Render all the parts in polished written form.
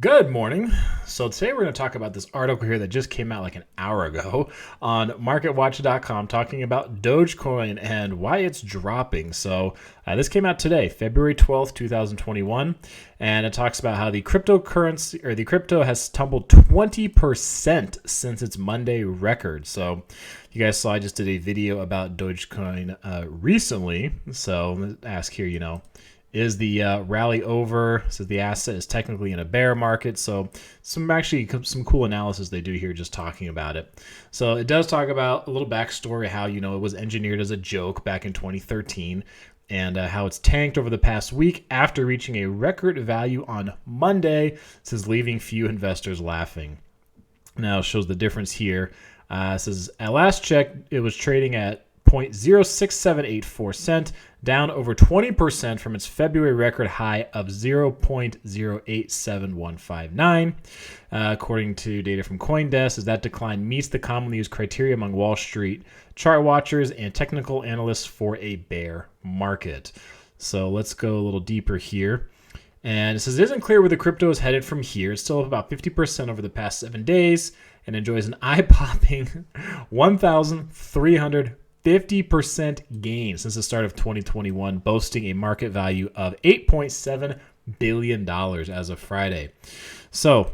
Good morning. So today we're going to talk about this article here that just came out like an hour ago on marketwatch.com talking about Dogecoin and why it's dropping. So this came out today, February 12th, 2021, and it talks about how the cryptocurrency or the crypto has tumbled 20% since its Monday record. So you guys saw I just did a video about Dogecoin recently. So let's ask here, is the rally over? So the asset is technically in a bear market. So some cool analysis they do here just talking about it. So it does talk about a little backstory how it was engineered as a joke back in 2013 and how it's tanked over the past week after reaching a record value on Monday. It says leaving few investors laughing. Now it shows the difference here. It says at last check it was trading at 0.06784 cent, down over 20% from its February record high of 0.087159. According to data from CoinDesk, as that decline meets the commonly used criteria among Wall Street chart watchers and technical analysts for a bear market. So let's go a little deeper here. And it says it isn't clear where the crypto is headed from here. It's still up about 50% over the past 7 days and enjoys an eye-popping 1,350% gain since the start of 2021, boasting a market value of $8.7 billion as of Friday. So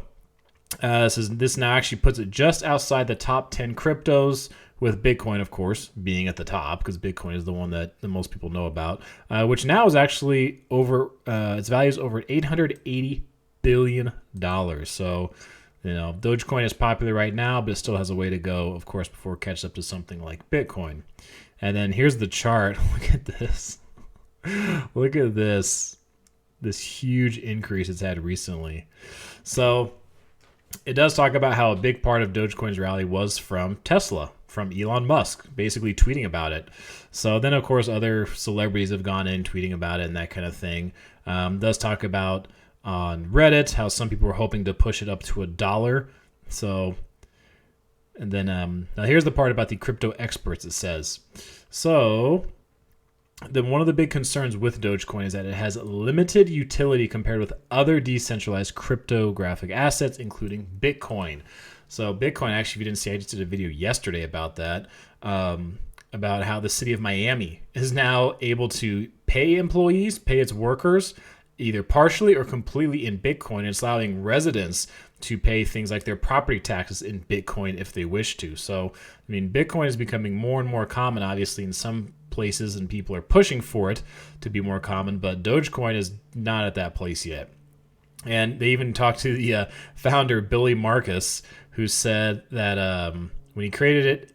this now actually puts it just outside the top 10 cryptos, with Bitcoin, of course, being at the top because Bitcoin is the one that the most people know about, which now is actually over, its value is over $880 billion. So, Dogecoin is popular right now, but it still has a way to go, of course, before it catches up to something like Bitcoin. And then here's the chart. Look at this. Look at this huge increase it's had recently. So it does talk about how a big part of Dogecoin's rally was from Tesla, from Elon Musk, basically tweeting about it. So then, of course, other celebrities have gone in tweeting about it and that kind of thing. Does talk about on Reddit how some people were hoping to push it up to $1. So, and then now here's the part about the crypto experts. It says, so then one of the big concerns with Dogecoin is that it has limited utility compared with other decentralized cryptographic assets, including Bitcoin. So Bitcoin, actually, if you didn't see, I just did a video yesterday about that, about how the city of Miami is now able to pay employees, pay its workers, either partially or completely in Bitcoin. It's allowing residents to pay things like their property taxes in Bitcoin if they wish to. So, Bitcoin is becoming more and more common, obviously, in some places, and people are pushing for it to be more common, but Dogecoin is not at that place yet. And they even talked to the founder, Billy Marcus, who said that when he created it,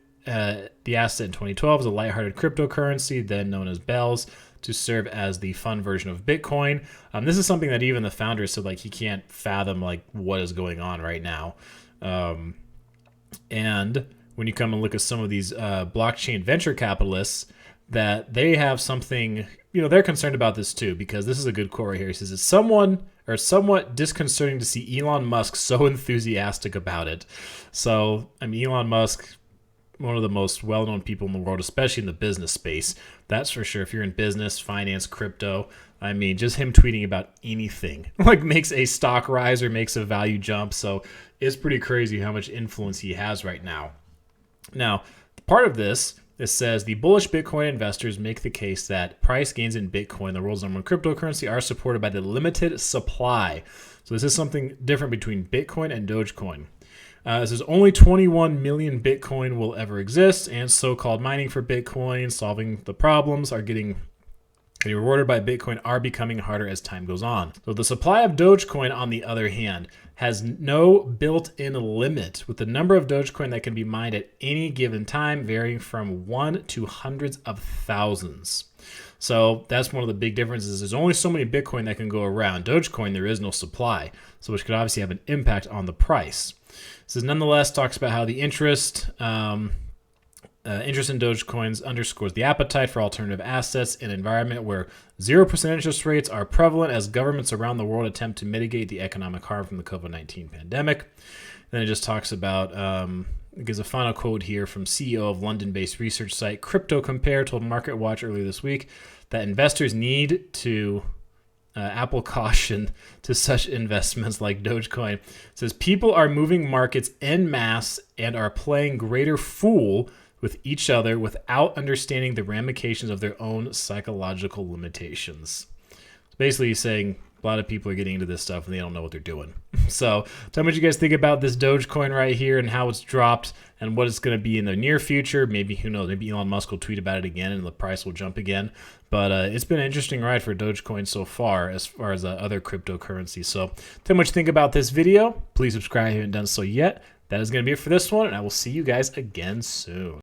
the asset in 2012 was a lighthearted cryptocurrency, then known as Bells, to serve as the fun version of Bitcoin. This is something that even the founder said, he can't fathom what is going on right now. And when you come and look at some of these blockchain venture capitalists, that they have something, they're concerned about this too, because this is a good quote right here. He says, it's somewhat disconcerting to see Elon Musk so enthusiastic about it. So, Elon Musk, one of the most well-known people in the world, especially in the business space. That's for sure. If you're in business, finance, crypto, just him tweeting about anything makes a stock rise or makes a value jump. So it's pretty crazy how much influence he has right now. Now, part of this, it says the bullish Bitcoin investors make the case that price gains in Bitcoin, the world's number one cryptocurrency, are supported by the limited supply. So this is something different between Bitcoin and Dogecoin. It says only 21 million Bitcoin will ever exist, and so-called mining for Bitcoin, solving the problems, are getting rewarded by Bitcoin are becoming harder as time goes on. So the supply of Dogecoin, on the other hand, has no built-in limit, with the number of Dogecoin that can be mined at any given time varying from 1 to hundreds of thousands. So that's one of the big differences. There's only so many Bitcoin that can go around. Dogecoin, there is no supply, so which could obviously have an impact on the price. It says nonetheless talks about how the interest in Dogecoins underscores the appetite for alternative assets in an environment where 0% interest rates are prevalent as governments around the world attempt to mitigate the economic harm from the COVID-19 pandemic. Then it just talks about, it gives a final quote here from CEO of London-based research site Crypto Compare told MarketWatch earlier this week that investors need to Apple caution to such investments like Dogecoin. It says people are moving markets en masse and are playing greater fool with each other without understanding the ramifications of their own psychological limitations. Basically saying a lot of people are getting into this stuff and they don't know what they're doing. So tell me what you guys think about this Dogecoin right here and how it's dropped and what it's going to be in the near future. Maybe, who knows, maybe Elon Musk will tweet about it again and the price will jump again. But it's been an interesting ride for Dogecoin so far as other cryptocurrencies. So tell me what you think about this video. Please subscribe if you haven't done so yet. That is going to be it for this one, and I will see you guys again soon.